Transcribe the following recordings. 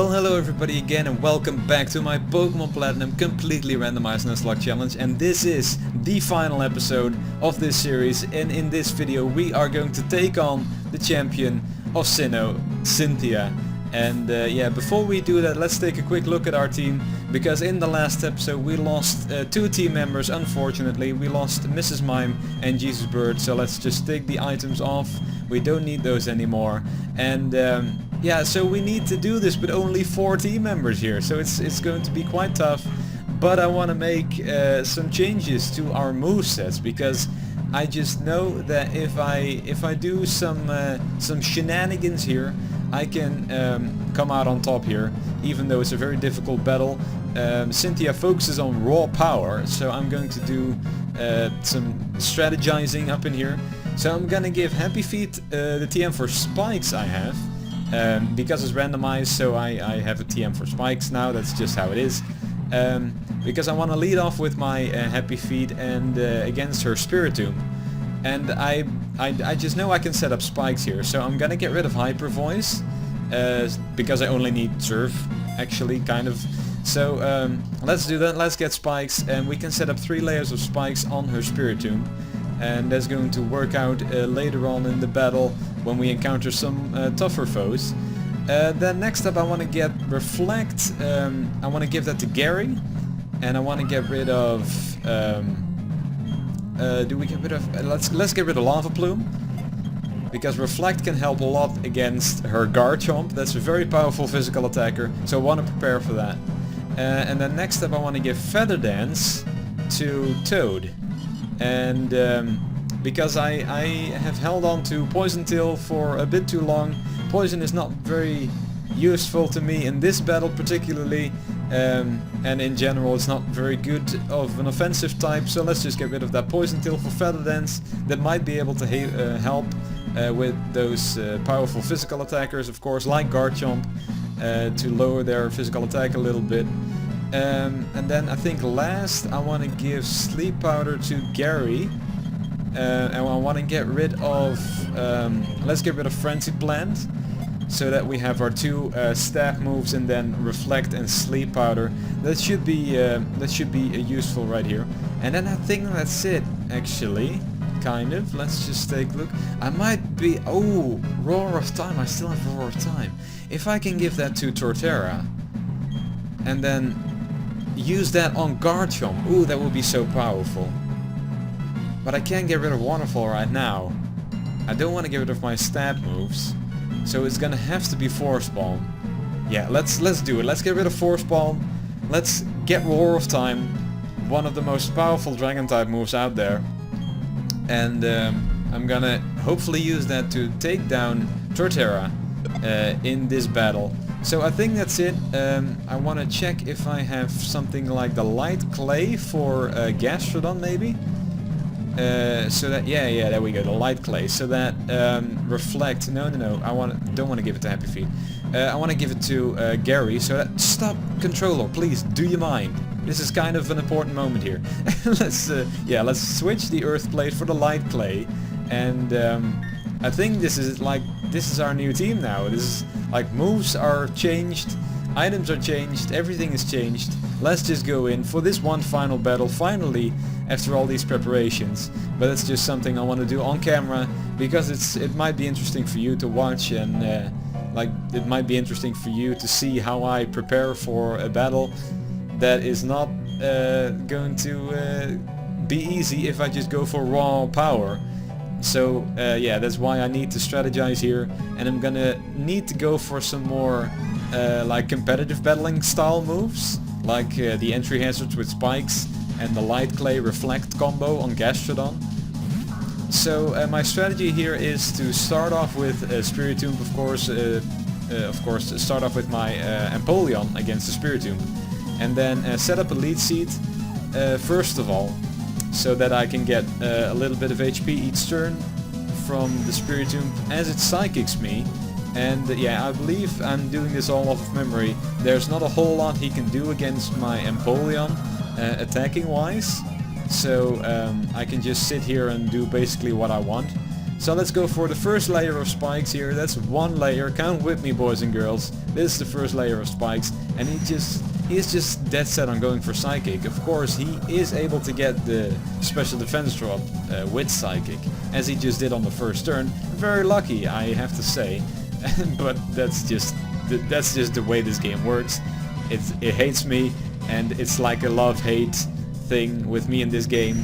Well, hello everybody again and welcome back to my Pokemon Platinum completely randomized Nuzlocke challenge, and this is the final episode of this series, and in this video we are going to take on the champion of Sinnoh, Cynthia. And yeah, before we do that, let's take a quick look at our team, because in the last episode we lost two team members. Unfortunately, we lost Mrs. Mime and Jesus Bird, so let's just take the items off. We don't need those anymore. And yeah, so we need to do this with only 4 team members here, so it's going to be quite tough. But I want to make some changes to our movesets, because I just know that if I do some shenanigans here, I can come out on top here, even though it's a very difficult battle. Cynthia focuses on raw power, so I'm going to do some strategizing up in here. So I'm gonna give Happy Feet the TM for spikes I have, because it's randomized, so I have a TM for spikes now. That's just how it is. Because I want to lead off with my Happy Feet and against her Spiritomb. And I just know I can set up spikes here, so I'm gonna get rid of Hyper Voice, because I only need Surf, actually, kind of. So let's do that, let's get spikes, and we can set up 3 layers of spikes on her Spiritomb. And that's going to work out later on in the battle when we encounter some tougher foes. Then next up I want to get Reflect. I want to give that to Gary, and I want to get rid of... do we get rid of... let's get rid of Lava Plume, because Reflect can help a lot against her Garchomp. That's a very powerful physical attacker, so I want to prepare for that. And then next up I want to give Feather Dance to Toad. And because I have held on to Poison Tail for a bit too long. Poison is not very useful to me in this battle particularly, and in general it's not very good of an offensive type, so let's just get rid of that Poison Tail for Feather Dance. That might be able to help with those powerful physical attackers, of course, like Garchomp, to lower their physical attack a little bit. And then I think last I want to give Sleep Powder to Gary, and I want to get rid of, let's get rid of Frenzy Plant, so that we have our 2 stab moves, and then Reflect and Sleep Powder. That should be useful right here. And then I think that's it, actually, kind of. Let's just take a look. I might be, oh, Roar of Time. I still have Roar of Time. If I can give that to Torterra, and then use that on Garchomp, ooh, that would be so powerful. But I can't get rid of Waterfall right now. I don't want to get rid of my stab moves, so it's gonna have to be Force Palm. Yeah, let's do it. Let's get rid of Force Palm. Let's get Roar of Time, one of the most powerful Dragon type moves out there. And I'm gonna hopefully use that to take down Torterra in this battle. So I think that's it. I want to check if I have something like the Light Clay for Gastrodon, maybe. So that, yeah, there we go, the Light Clay. So that Reflect. No. Don't want to give it to Happy Feet. I want to give it to Gary. So that, stop, controller, please. Do you mind? This is kind of an important moment here. Let's switch the Earth Plate for the Light Clay, and I think this is our new team now. This is like, moves are changed, items are changed, everything is changed. Let's just go in for this one final battle, finally, after all these preparations. But it's just something I want to do on camera, because it might be interesting for you to watch, and it might be interesting for you to see how I prepare for a battle that is not going to be easy if I just go for raw power. So yeah, that's why I need to strategize here, and I'm gonna need to go for some more like competitive battling style moves, like the entry hazards with spikes and the Light Clay Reflect combo on Gastrodon. So my strategy here is to start off with Spiritomb, of course, start off with my Empoleon against the Spiritomb, and then set up a lead seat first of all, so that I can get a little bit of HP each turn from the Spiritomb as it Psychics me. And yeah, I believe I'm doing this all off of memory. There's not a whole lot he can do against my Empoleon attacking wise, so I can just sit here and do basically what I want. So let's go for the first layer of spikes here. That's one layer. Count with me, boys and girls. This is the first layer of spikes, and he is just dead set on going for Psychic. Of course, he is able to get the special defense drop with Psychic, as he just did on the first turn. Very lucky, I have to say. But that's just the way this game works. It hates me, and it's like a love-hate thing with me in this game,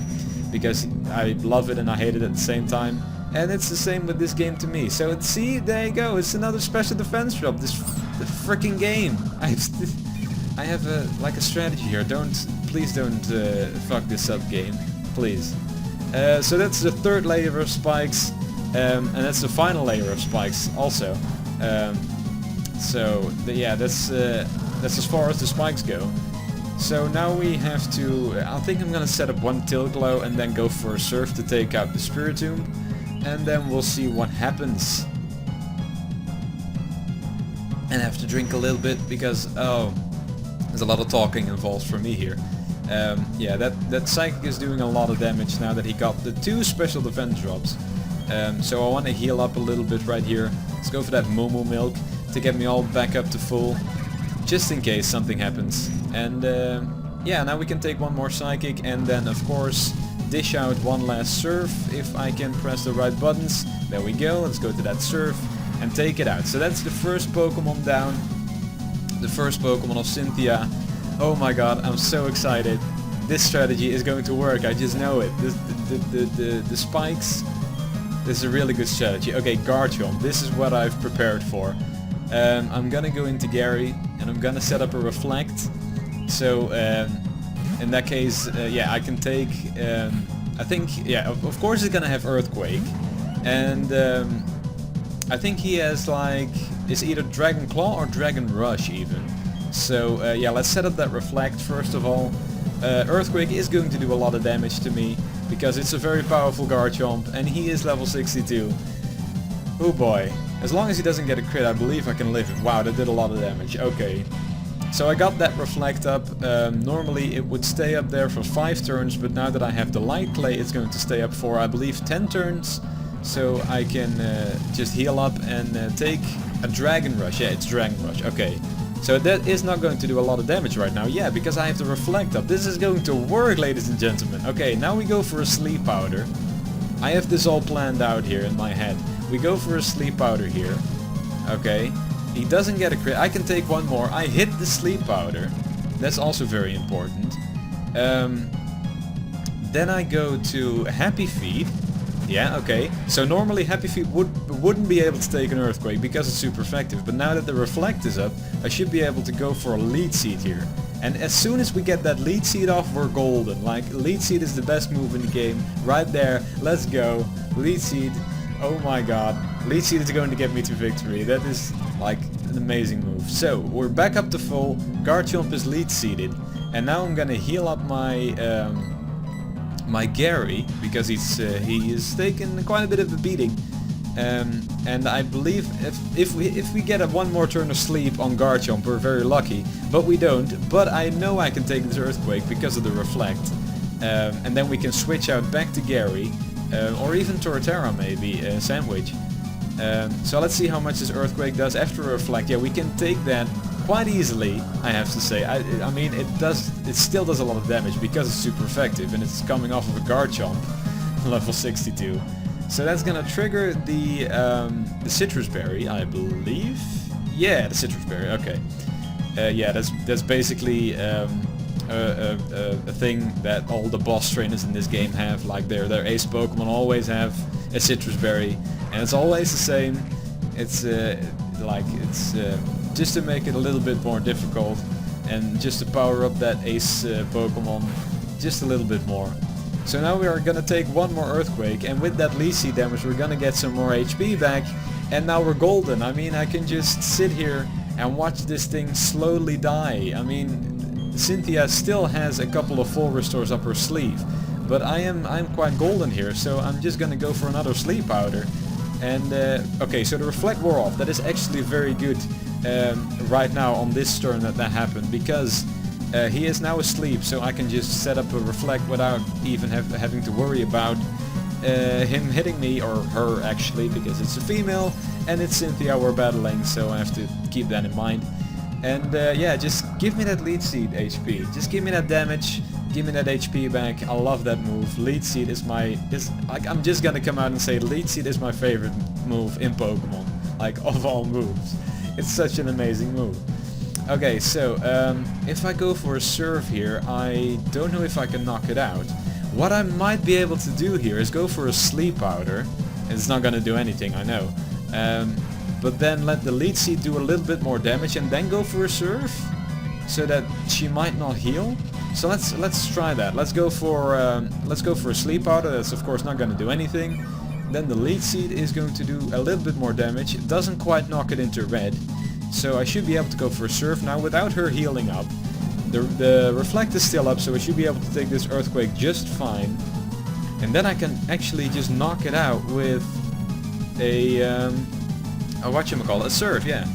because I love it and I hate it at the same time. And it's the same with this game to me. So see, there you go. It's another special defense drop. The freaking game. I have a strategy here. Please don't fuck this up, game. Please. So that's the third layer of spikes, and that's the final layer of spikes also. Yeah, that's as far as the spikes go. So now we have to. I think I'm gonna set up one tilt glow and then go for a surf to take out the Spiritomb. And then we'll see what happens. And I have to drink a little bit because, there's a lot of talking involved for me here. Yeah, that Psychic is doing a lot of damage now that he got the 2 special defense drops. So I want to heal up a little bit right here. Let's go for that Moo Milk to get me all back up to full, just in case something happens. And yeah, now we can take one more Psychic, and then of course dish out one last surf if I can press the right buttons. There we go, let's go to that surf and take it out. So that's the first Pokemon down, the first Pokemon of Cynthia. Oh my god, I'm so excited. This strategy is going to work, I just know it. The spikes, this is a really good strategy. Okay, Garchomp, this is what I've prepared for. I'm gonna go into Gary and I'm gonna set up a Reflect. So in that case, yeah, I can take, I think, yeah, of course he's gonna have Earthquake, and I think he has like, it's either Dragon Claw or Dragon Rush even. So yeah, let's set up that Reflect first of all. Earthquake is going to do a lot of damage to me, because it's a very powerful Garchomp, and he is level 62. Oh boy, as long as he doesn't get a crit, I believe I can live it. Wow, that did a lot of damage, okay. So I got that Reflect up. Normally it would stay up there for 5 turns, but now that I have the Light Clay, it's going to stay up for, I believe, 10 turns. So I can just heal up and take a Dragon Rush. Yeah, it's Dragon Rush, okay. So that is not going to do a lot of damage right now. Yeah, because I have the Reflect up. This is going to work, ladies and gentlemen. Okay, now we go for a Sleep Powder. I have this all planned out here in my head. We go for a Sleep Powder here. Okay. He doesn't get a crit. I can take one more. I hit the Sleep Powder. That's also very important. Then I go to Happy Feet. Yeah, okay. So normally Happy Feet wouldn't be able to take an Earthquake because it's super effective. But now that the Reflect is up, I should be able to go for a Lead Seed here. And as soon as we get that Lead Seed off, we're golden. Like, Lead Seed is the best move in the game. Right there. Let's go. Lead Seed. Oh my god. Lead Seed is going to get me to victory. That is like an amazing move. So we're back up to full. Garchomp is lead seeded, and now I'm gonna heal up my my Gary, because he is taking quite a bit of a beating. And I believe if we get one more turn of sleep on Garchomp, we're very lucky. But we don't. But I know I can take this Earthquake because of the Reflect, and then we can switch out back to Gary, or even Torterra maybe, Sandwich. So let's see how much this Earthquake does after a Reflect. Yeah, we can take that quite easily, I have to say. I mean, it still does a lot of damage because it's super effective, and it's coming off of a Garchomp, level 62. So that's gonna trigger the Citrus Berry, I believe. Yeah, the Citrus Berry. Okay. Yeah, that's basically a thing that all the boss trainers in this game have. Like their ace Pokemon always have a Citrus Berry, and it's always the same. It's just to make it a little bit more difficult, and just to power up that ace Pokemon just a little bit more. So now we are gonna take one more Earthquake, and with that Lead Seed damage we're gonna get some more HP back, and now we're golden. I mean, I can just sit here and watch this thing slowly die. I mean, Cynthia still has a couple of full restores up her sleeve, but I'm quite golden here, so I'm just gonna go for another Sleep Powder. And okay, so the Reflect wore off. That is actually very good right now on this turn that happened, because he is now asleep, so I can just set up a Reflect without even having to worry about him hitting me, or her actually, because it's a female and it's Cynthia we're battling, so I have to keep that in mind. And yeah, just give me that lead seed HP. Just give me that damage. Give me that HP back. I love that move. Lead seed is I'm just gonna come out and say lead seed is my favorite move in Pokemon. Like, of all moves. It's such an amazing move. Okay, so if I go for a serve here, I don't know if I can knock it out. What I might be able to do here is go for a sleep powder. It's not gonna do anything, I know. But then let the lead seed do a little bit more damage and then go for a serve, so that she might not heal. So let's try that. Let's go for a sleep powder. That's of course not going to do anything. Then the lead seed is going to do a little bit more damage. It doesn't quite knock it into red, so I should be able to go for a serve now without her healing up. The reflect is still up, so I should be able to take this earthquake just fine. And then I can actually just knock it out with a a serve, yeah.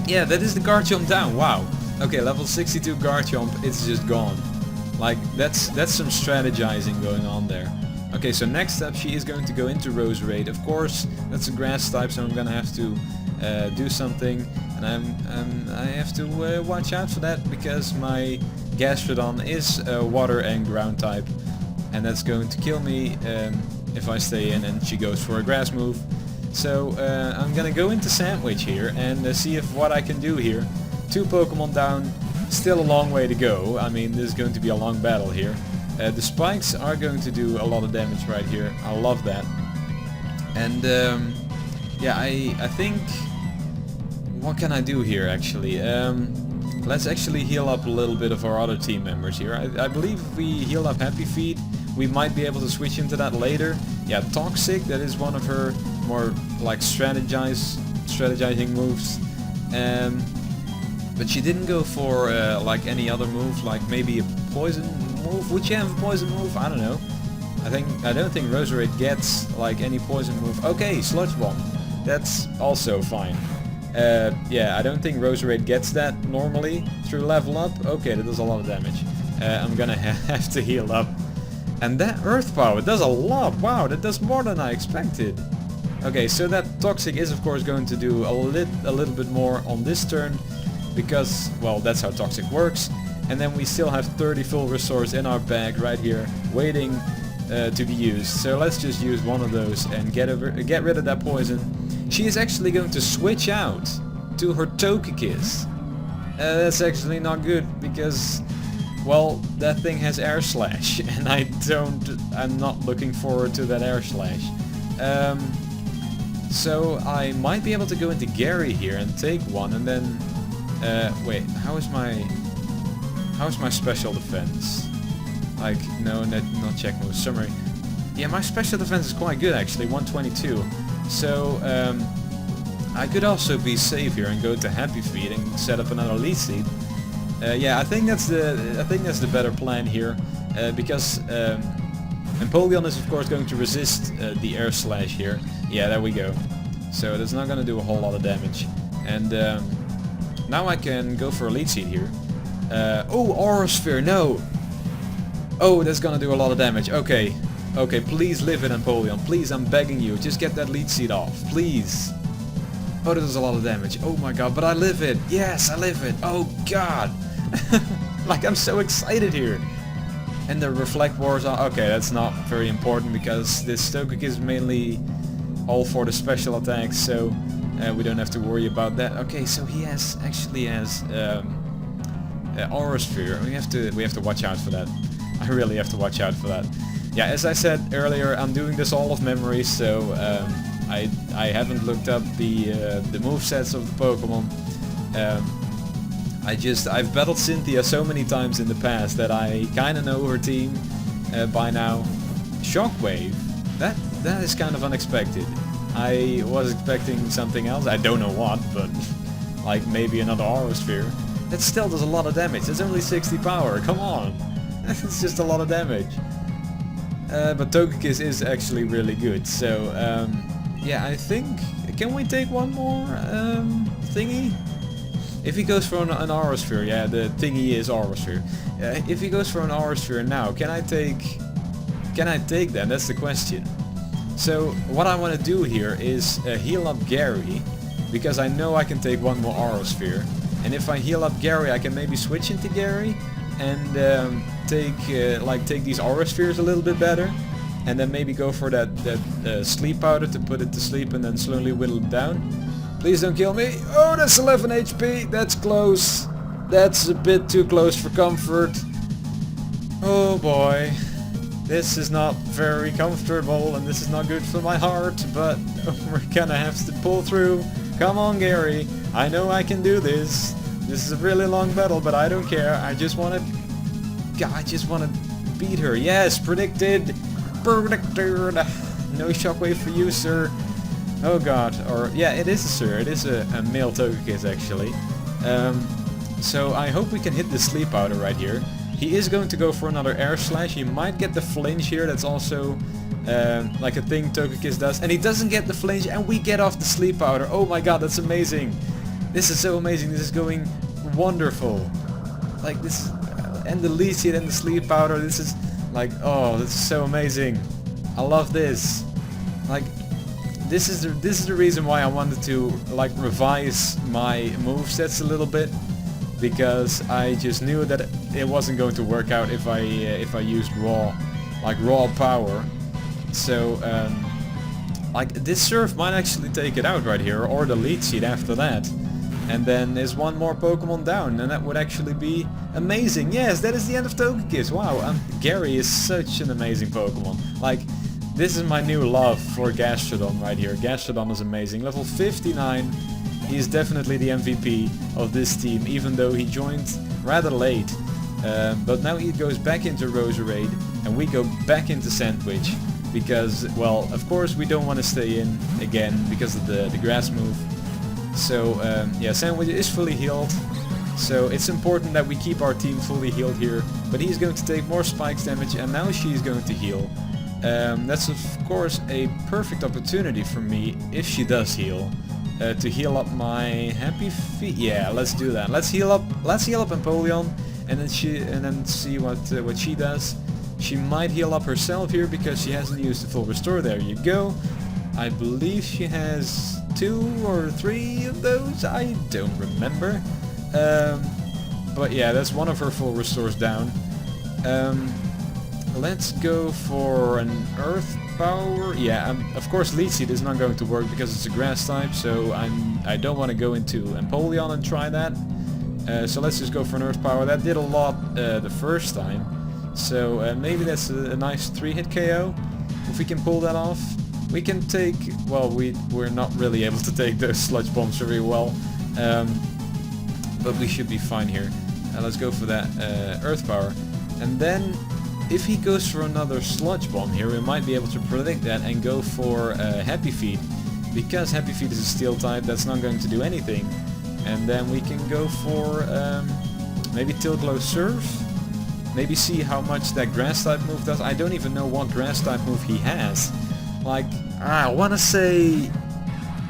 Yeah, that is the Garchomp down, wow. Okay, level 62 Garchomp, it's just gone. Like, that's some strategizing going on there. Okay, so next up she is going to go into Roserade. Of course, that's a grass type, so I'm gonna have to do something. And I have to watch out for that, because my Gastrodon is water and ground type. And that's going to kill me if I stay in and she goes for a grass move. So I'm gonna go into Sandwich here and see if what I can do here. 2 Pokemon down, still a long way to go. I mean, this is going to be a long battle here. The spikes are going to do a lot of damage right here. I love that. And yeah, I think... What can I do here actually? Let's actually heal up a little bit of our other team members here. I believe if we heal up Happy Feet, we might be able to switch into that later. Yeah, Toxic, that is one of her more like strategizing moves. But she didn't go for like any other move, like maybe a poison move. Would she have a poison move? I don't know. I don't think Roserade gets like any poison move. Okay, Sludge Bomb. That's also fine. Yeah, I don't think Roserade gets that normally through level up. Okay, that does a lot of damage. I'm gonna have to heal up. And that Earth Power does a lot. Wow, that does more than I expected. Okay, so that Toxic is of course going to do a little bit more on this turn, because, well, that's how Toxic works. And then we still have 30 full restores in our bag right here, waiting to be used. So let's just use one of those and get rid of that poison. She is actually going to switch out to her Togekiss. That's actually not good, because, well, that thing has Air Slash, and I'm not looking forward to that Air Slash. So I might be able to go into Gary here and take one, and then wait, how is my special defense? Like, no, not check move, summary. Yeah, my special defense is quite good actually, 122. So I could also be safe here and go to Happy Feet and set up another lead seed. Yeah, I think that's the better plan here, because Empoleon is of course going to resist the Air Slash here. Yeah, there we go. So that's not going to do a whole lot of damage. And now I can go for a lead seed here. Oh, Aura Sphere, no! Oh, that's going to do a lot of damage. Okay, okay, please live it, Empoleon. Please, I'm begging you, just get that lead seed off, please. Oh, that does a lot of damage. Oh my god, but I live it. Yes, I live it. Oh god. Like, I'm so excited here. And the Reflect Wars are... Okay, that's not very important, because this Togekiss is mainly all for the special attacks, so we don't have to worry about that. Okay, so he actually has Aura Sphere. We have to watch out for that. I really have to watch out for that. Yeah, as I said earlier, I'm doing this all of memory, so I haven't looked up the movesets of the Pokemon. I've battled Cynthia so many times in the past that I kinda know her team by now. Shockwave, that is kind of unexpected. I was expecting something else, I don't know what, but like maybe another Aura Sphere. That still does a lot of damage, it's only 60 power, come on! It's just a lot of damage. But Togekiss is actually really good, so yeah, I think... Can we take one more thingy? If he goes for an Aerosphere, yeah, the thingy is Aerosphere. If he goes for an Aerosphere now, can I take that? That's the question. So what I want to do here is heal up Gary, because I know I can take one more Aerosphere. And if I heal up Gary, I can maybe switch into Gary and take these Aerospheres a little bit better. And then maybe go for that sleep powder to put it to sleep and then slowly whittle it down. Please don't kill me. Oh, that's 11 HP. That's close. That's a bit too close for comfort. Oh boy. This is not very comfortable and this is not good for my heart, but we're gonna have to pull through. Come on, Gary. I know I can do this. This is a really long battle, but I don't care. I just wanna beat her. Yes, predicted. No shockwave for you, sir. Oh god. Or yeah, it is a sir. It is a male Togekiss actually. So I hope we can hit the sleep powder right here. He is going to go for another air slash. He might get the flinch here. That's also like a thing Togekiss does. And he doesn't get the flinch and we get off the sleep powder. Oh my god, that's amazing. This is so amazing. This is going wonderful. Like this, and the lead seed and the sleep powder. This is like, oh, this is so amazing. I love this. Like, this is the reason why I wanted to like revise my movesets a little bit, because I just knew that it wasn't going to work out if I used raw power. So like this Surf might actually take it out right here, or the lead seed after that. And then there's one more Pokemon down, and that would actually be amazing. Yes, that is the end of Togekiss. Wow, Gary is such an amazing Pokemon. Like, this is my new love for Gastrodon right here. Gastrodon is amazing. Level 59. He is definitely the MVP of this team, even though he joined rather late. But now he goes back into Roserade, and we go back into Sandwich. Because, well, of course we don't want to stay in again because of the grass move. So yeah, Sandwich is fully healed, so it's important that we keep our team fully healed here. But he's going to take more spikes damage, and now she's going to heal. That's of course a perfect opportunity for me, if she does heal, to heal up my Happy Feet. Yeah, let's do that. Let's heal up Empoleon, and then see what she does. She might heal up herself here because she hasn't used the full restore. There you go. I believe she has 2 or 3 of those, I don't remember. But yeah, that's one of her full restores down. Let's go for an Earth Power. Yeah, of course Leech Seed is not going to work because it's a grass type, so I don't want to go into Empoleon and try that. So let's just go for an Earth Power. That did a lot the first time. So maybe that's a nice 3-hit KO. If we can pull that off. We can take, well, we're not really able to take those Sludge Bombs very well, but we should be fine here. Let's go for that Earth Power, and then if he goes for another Sludge Bomb here, we might be able to predict that and go for Happy Feet, because Happy Feet is a Steel type. That's not going to do anything, and then we can go for maybe Tail Glow Surf, maybe see how much that Grass type move does. I don't even know what Grass type move he has. Like, I want to say,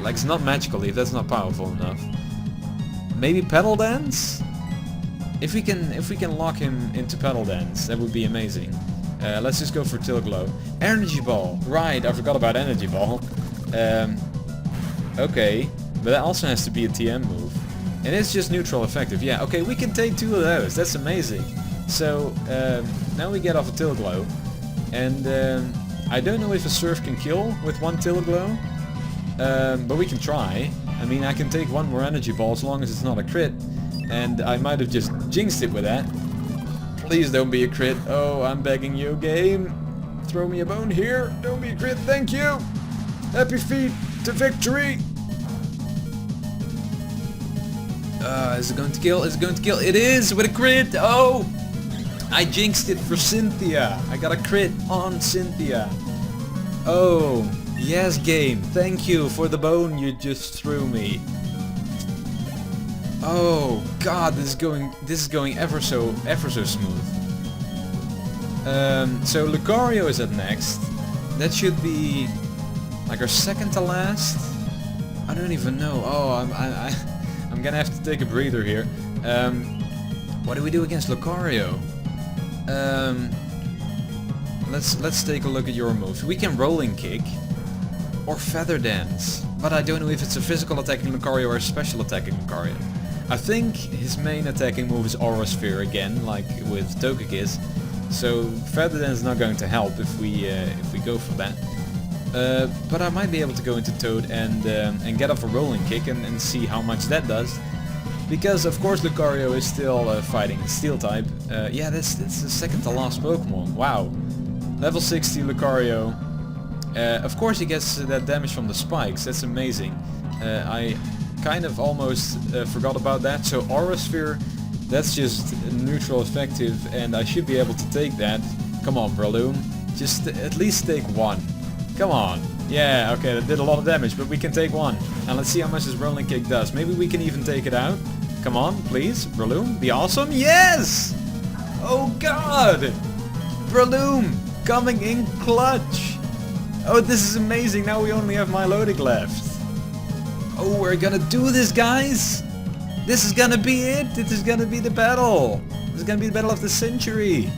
like, it's not Magical Leaf, that's not powerful enough. Maybe Petal Dance? If we can lock him into Petal Dance, that would be amazing. Let's just go for Tail Glow. Energy Ball, right, I forgot about Energy Ball. Okay, but that also has to be a TM move. And it's just neutral effective, yeah, okay, we can take 2 of those, that's amazing. So, now we get off a Tail Glow, and I don't know if a Surf can kill with 1 Tail Glow, but we can try. I mean, I can take 1 more Energy Ball as long as it's not a crit, and I might have just jinxed it with that. Please don't be a crit. Oh, I'm begging you, game. Throw me a bone here. Don't be a crit, thank you. Happy Feet to victory. Is it going to kill? Is it going to kill? It is with a crit. Oh! I jinxed it for Cynthia. I got a crit on Cynthia. Oh, yes game. Thank you for the bone you just threw me. Oh god, this is going ever so smooth. So Lucario is up next. That should be like our second to last. I don't even know. Oh, I'm gonna have to take a breather here. What do we do against Lucario? Let's take a look at your moves. We can rolling kick or feather dance, but I don't know if it's a physical attacking Lucario or a special attacking Lucario. I think his main attacking move is Aura Sphere again, like with Togekiss. So feather dance is not going to help if we go for that. But I might be able to go into Toad and get off a rolling kick and see how much that does. Because of course Lucario is still fighting Steel type. Yeah, that's the second to last Pokemon. Wow. Level 60 Lucario. Of course he gets that damage from the spikes. That's amazing. I kind of almost forgot about that. So Aura Sphere, that's just neutral effective, and I should be able to take that. Come on, Breloom. Just at least take one. Come on. Yeah, okay, that did a lot of damage, but we can take one. And let's see how much this rolling kick does. Maybe we can even take it out. Come on, please. Breloom, be awesome. Yes! Oh god! Breloom coming in clutch. Oh, this is amazing. Now we only have Milotic left. Oh, we're gonna do this, guys. This is gonna be it. This is gonna be the battle. This is gonna be the battle of the century.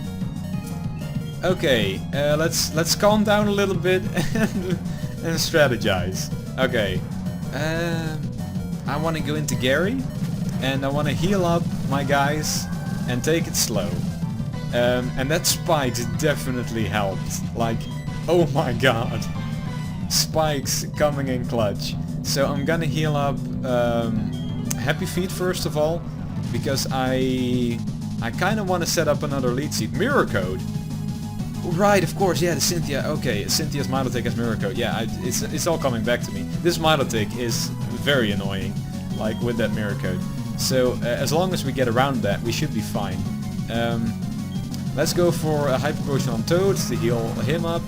Okay, let's calm down a little bit and strategize. Okay, I want to go into Gary, and I want to heal up my guys and take it slow. And that spikes definitely helped. Like, oh my god, spikes coming in clutch. So I'm gonna heal up Happy Feet first of all, because I kind of want to set up another lead seat. Mirror Code. Right, of course, yeah, the Cynthia. Okay, Cynthia's Milotic has Mirror Code. Yeah, it's all coming back to me. This Milotic is very annoying, like with that Mirror Code. So as long as we get around that, we should be fine. Let's go for a Hyper Potion on Toads to heal him up.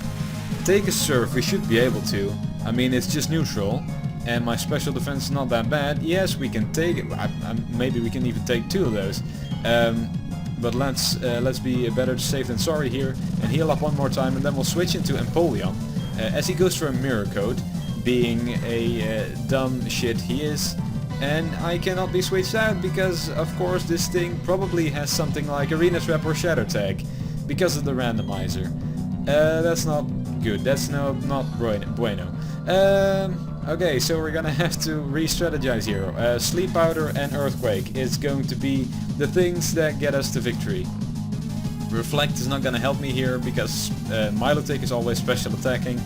Take a Surf, we should be able to. I mean, it's just neutral, and my special defense is not that bad. Yes, we can take it. Maybe we can even take two of those. But let's be better safe than sorry here and heal up one more time, and then we'll switch into Empoleon as he goes for a Mirror Code, being a dumb shit he is. And I cannot be switched out because of course this thing probably has something like Arena Trap or Shadow Tag because of the randomizer. That's not good. That's not bueno. Okay, so we're gonna have to re-strategize here. Sleep Powder and Earthquake is going to be the things that get us to victory. Reflect is not gonna help me here because Milotic is always special attacking.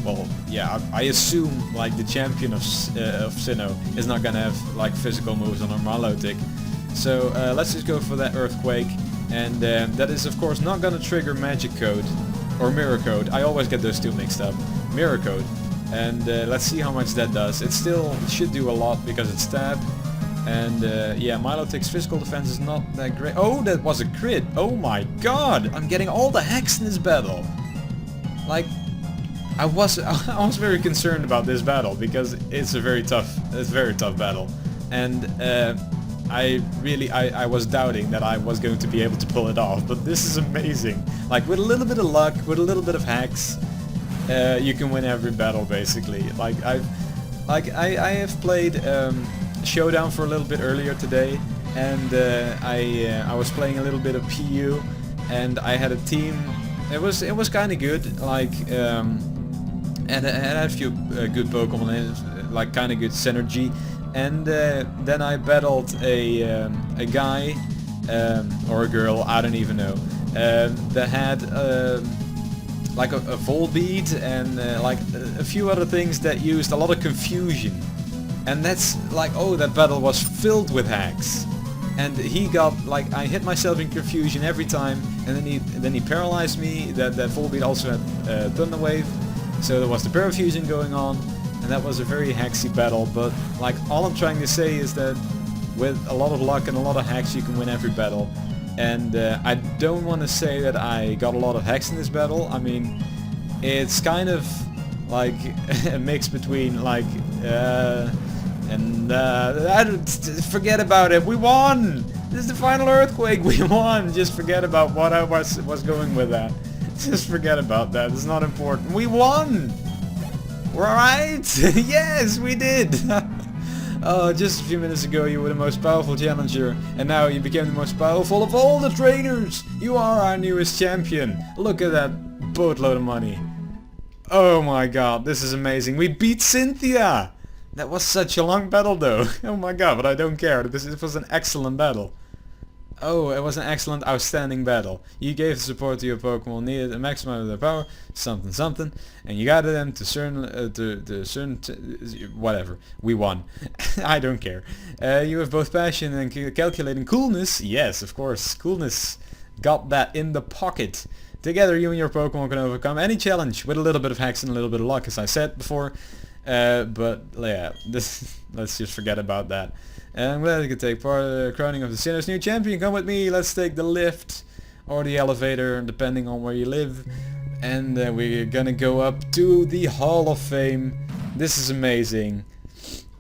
Well, yeah, I assume like the champion of Sinnoh is not gonna have like physical moves on a Milotic. So let's just go for that Earthquake, and that is of course not gonna trigger Magic Code or Mirror Code. I always get those two mixed up. Mirror Code. And let's see how much that does. It still should do a lot because it's stab. And yeah, Milotic's physical defense is not that great. Oh, that was a crit. Oh my god, I'm getting all the hacks in this battle. Like, I was very concerned about this battle because it's a very tough battle. And I was doubting that I was going to be able to pull it off. But this is amazing. Like, with a little bit of luck, with a little bit of hacks, you can win every battle basically. Like I have played Showdown for a little bit earlier today, and I was playing a little bit of PU, and I had a team. It was kind of good. Like and it had a few good Pokemon in it, like kind of good synergy. And then I battled a guy or a girl, I don't even know, that had like a Volbeat and like a few other things that used a lot of confusion. And that's like, oh, that battle was filled with hacks. And he got, like, I hit myself in confusion every time, and then he paralyzed me. That Volbeat also had Thunder Wave, so there was the Parafusion going on, and that was a very hacksy battle. But like, all I'm trying to say is that with a lot of luck and a lot of hacks, you can win every battle. And I don't want to say that I got a lot of hacks in this battle. I mean, it's kind of like a mix between like forget about it. We won. This is the final Earthquake. We won. Just forget about what I was going with that. Just forget about that. It's not important. We won. We're alright. Yes, we did. Oh, just a few minutes ago you were the most powerful challenger, and now you became the most powerful of all the trainers! You are our newest champion! Look at that boatload of money. Oh my god, this is amazing. We beat Cynthia! That was such a long battle though. Oh my god, but I don't care. It was an excellent battle. Oh, it was an excellent, outstanding battle. You gave the support to your Pokemon needed a maximum of their power, something something, and you guided them to whatever. We won. I don't care. You have both passion and calculating coolness. Yes, of course, coolness. Got that in the pocket. Together, you and your Pokemon can overcome any challenge with a little bit of hacks and a little bit of luck, as I said before. But yeah, let's just forget about that. I'm glad you could take part in the crowning of the Sinnoh's new champion. Come with me, let's take the lift or the elevator, depending on where you live. And we're gonna go up to the Hall of Fame. This is amazing.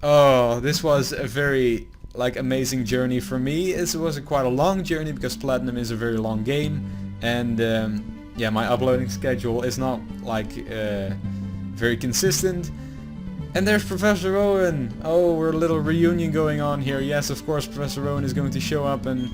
Oh, this was a very amazing journey for me. It was quite a long journey because Platinum is a very long game, and yeah, my uploading schedule is not very consistent. And there's Professor Owen! Oh, we're a little reunion going on here. Yes, of course, Professor Owen is going to show up and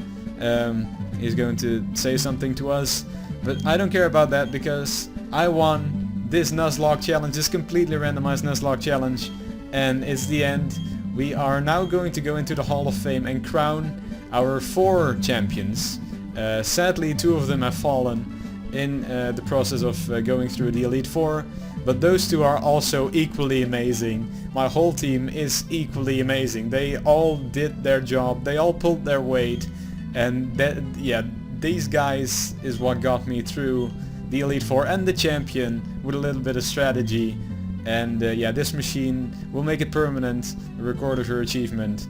he's going to say something to us. But I don't care about that because I won this Nuzlocke challenge, this completely randomized Nuzlocke challenge. And it's the end. We are now going to go into the Hall of Fame and crown our 4 champions. Sadly, 2 of them have fallen in the process of going through the Elite Four. But those 2 are also equally amazing. My whole team is equally amazing. They all did their job. They all pulled their weight. And yeah, these guys is what got me through the Elite Four and the champion with a little bit of strategy. And yeah, this machine will make it permanent, a record of her achievement.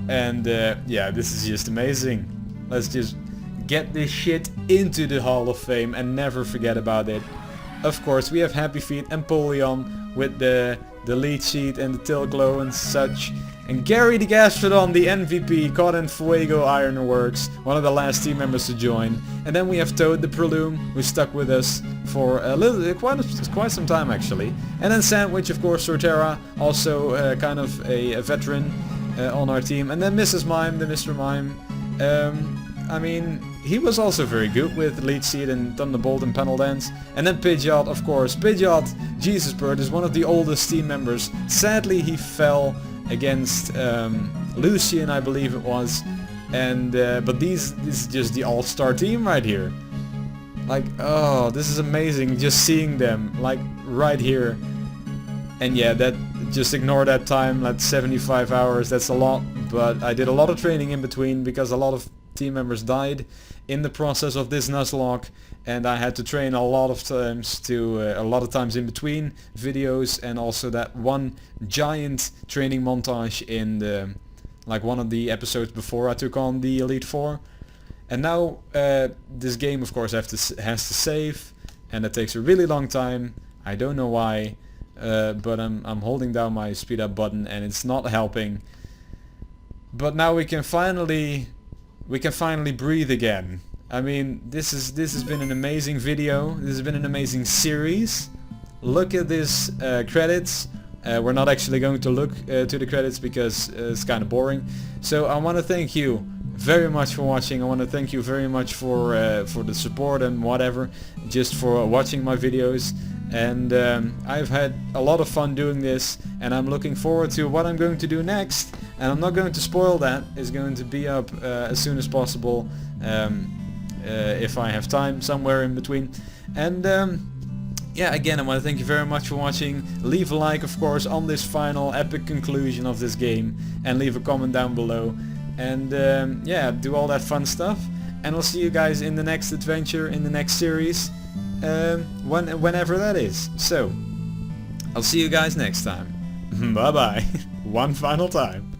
And yeah, this is just amazing. Let's just get this shit into the Hall of Fame and never forget about it. Of course, we have Happy Feet and Polion with the lead sheet and the tail glow and such. And Gary the Gastrodon, the MVP, caught in Fuego Ironworks, one of the last team members to join. And then we have Toad the Prelume, who stuck with us for quite some time actually. And then Sandwich, of course, Sortera, also kind of a veteran on our team. And then Mrs. Mime, the Mr. Mime. I mean, he was also very good with Leech Seed and Thunderbolt and Panel Dance. And then Pidgeot, of course. Pidgeot, Jesus Bird, is one of the oldest team members. Sadly, he fell against Lucian, I believe it was. And but this is just the all-star team right here. Oh, this is amazing just seeing them, right here. And yeah, just ignore that time, that's 75 hours, that's a lot. But I did a lot of training in between because a lot of team members died in the process of this Nuzlocke, and I had to train a lot of times in between videos, and also that one giant training montage in the one of the episodes before I took on the Elite Four. And now this game, of course, has to save, and it takes a really long time. I don't know why, but I'm holding down my speed up button and it's not helping. But now we can finally breathe again. I mean, this has been an amazing video. This has been an amazing series. Look at this credits. We're not actually going to look to the credits because it's kind of boring. So I want to thank you very much for watching. I want to thank you very much for the support and whatever, just for watching my videos. And I've had a lot of fun doing this, and I'm looking forward to what I'm going to do next. And I'm not going to spoil that. It's going to be up as soon as possible, if I have time somewhere in between. And yeah, again, I want to thank you very much for watching. Leave a like, of course, on this final epic conclusion of this game, and leave a comment down below. And yeah, do all that fun stuff. And I'll see you guys in the next adventure, in the next series, whenever that is. So, I'll see you guys next time. Bye bye. One final time.